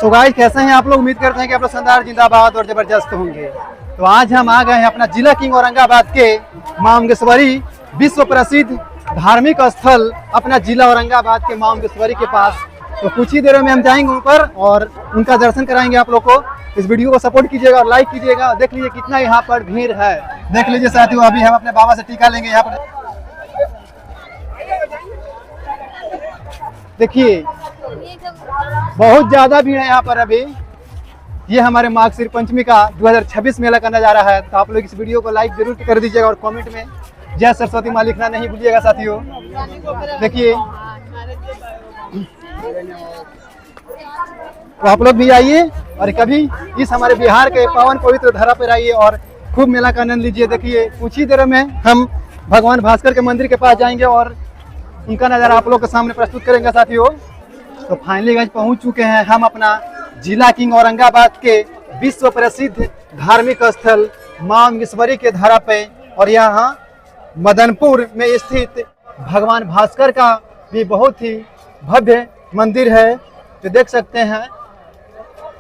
So guys, कैसे हैं आप लोग? उम्मीद करते हैं कि आप लोग शानदार, जिंदाबाद और जबरदस्त होंगे। तो आज हम आ गए हैं अपना जिला किंग औरंगाबाद के मां मुंगेश्वरी विश्व प्रसिद्ध धार्मिक स्थल अपना जिला औरंगाबाद के मां मुंगेश्वरी के पास। तो कुछ ही देर में हम जाएंगे ऊपर और उनका दर्शन कराएंगे आप लोग को। इस वीडियो को सपोर्ट कीजिएगा और लाइक कीजिएगा। देख लीजिए कितना यहाँ पर भीड़ है। देख लीजिए साथियों, अभी हम अपने बाबा से टीका लेंगे यहाँ पर। देखिए बहुत ज्यादा भीड़ है यहाँ पर। अभी ये हमारे मार्गशीर पंचमी का 2026 मेला का नजारा है। तो आप लोग इस वीडियो को लाइक जरूर कर दीजिएगा और कमेंट में जय सरस्वती माँ लिखना नहीं भूलिएगा साथियों। देखिए तो आप लोग भी आइए और कभी इस हमारे बिहार के पावन पवित्र धरा पर आइए और खूब मेला का आनंद लीजिए। देखिए कुछ ही देर में हम भगवान भास्कर के मंदिर के पास जाएंगे और उनका नज़ारा आप लोग के सामने प्रस्तुत करेंगे साथियों। तो फाइनली गाइस पहुंच चुके हैं हम अपना जिला किंग औरंगाबाद के विश्व प्रसिद्ध धार्मिक स्थल मां मुंगेश्वरी के धरा पे। और यहाँ मदनपुर में स्थित भगवान भास्कर का भी बहुत ही भव्य मंदिर है जो देख सकते हैं।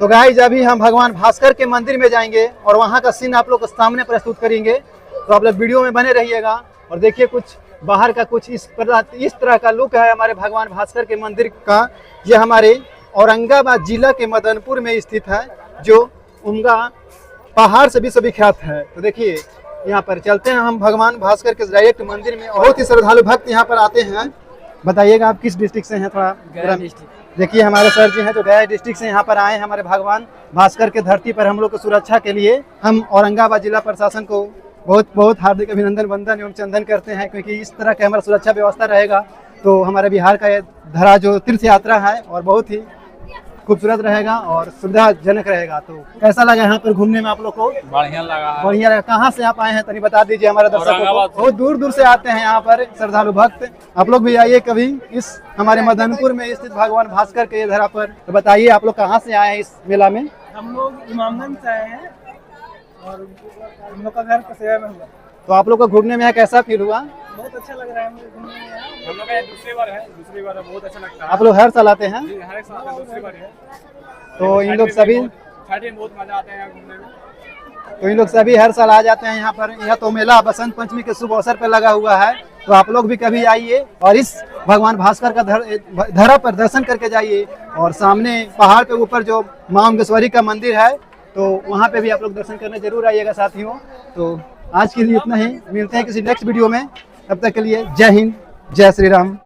तो गाइस अभी हम भगवान भास्कर के मंदिर में जाएंगे और वहाँ का सीन आप लोग के सामने प्रस्तुत करेंगे। तो आप लोग वीडियो में बने रहिएगा और देखिए कुछ बाहर का कुछ इस तरह का लुक है हमारे भगवान भास्कर के मंदिर का। ये हमारे औरंगाबाद जिला के मदनपुर में स्थित है जो उनका पहाड़ से विश्वविख्यात है। तो देखिए यहाँ पर चलते हैं हम भगवान भास्कर के डायरेक्ट मंदिर में। बहुत ही श्रद्धालु भक्त यहाँ पर आते हैं। बताइएगा आप किस डिस्ट्रिक्ट से हैं? थोड़ा देखिए हमारे सर जी हैं जो गया डिस्ट्रिक्ट से यहाँ पर आए हैं। हमारे भगवान भास्कर के धरती पर हम लोग की सुरक्षा के लिए हम औरंगाबाद जिला प्रशासन को बहुत बहुत हार्दिक अभिनंदन वंदन एवं चंदन करते हैं, क्योंकि इस तरह का हमारा सुरक्षा व्यवस्था रहेगा तो हमारे बिहार का ये धरा जो तीर्थ यात्रा है और बहुत ही खूबसूरत रहेगा और सुविधाजनक रहेगा। तो कैसा लगा यहाँ पर घूमने में आप लोग को? बढ़िया लगा। बढ़िया लगा। कहाँ से आप आए हैं तनी बता दीजिए हमारे दर्शकों को। बहुत दूर दूर से आते हैं यहाँ पर श्रद्धालु भक्त। आप लोग भी आइए कभी इस हमारे मदनपुर में स्थित भगवान भास्कर के धरा पर। तो बताइए आप लोग कहाँ से आए हैं इस मेला में? हम लोग इमामगंज से आए हैं और हम लोग का घर सेवा में हुआ। तो आप लोग को घूमने में कैसा फील हुआ? बहुत अच्छा लग रहा है घूमने में। हम लोग का दूसरी बार है, बहुत अच्छा लगता है। आप लोग हर साल आते हैं? हर एक साल दूसरी बार है। तो इन लोग सभी बहुत मजा आता है घूमने में। तो इन लोग सभी हर साल आ जाते हैं यहाँ पर। यह तो मेला बसंत पंचमी के शुभ अवसर पर लगा हुआ है। तो आप लोग भी कभी आइए और इस भगवान भास्कर का धरा पर दर्शन करके जाइए। और सामने पहाड़ के ऊपर जो मां मुंगेश्वरी का मंदिर है तो वहाँ पे भी आप लोग दर्शन करने जरूर आइएगा साथियों। तो आज के लिए इतना ही, मिलते हैं किसी नेक्स्ट वीडियो में। तब तक के लिए जय हिंद, जय श्री राम।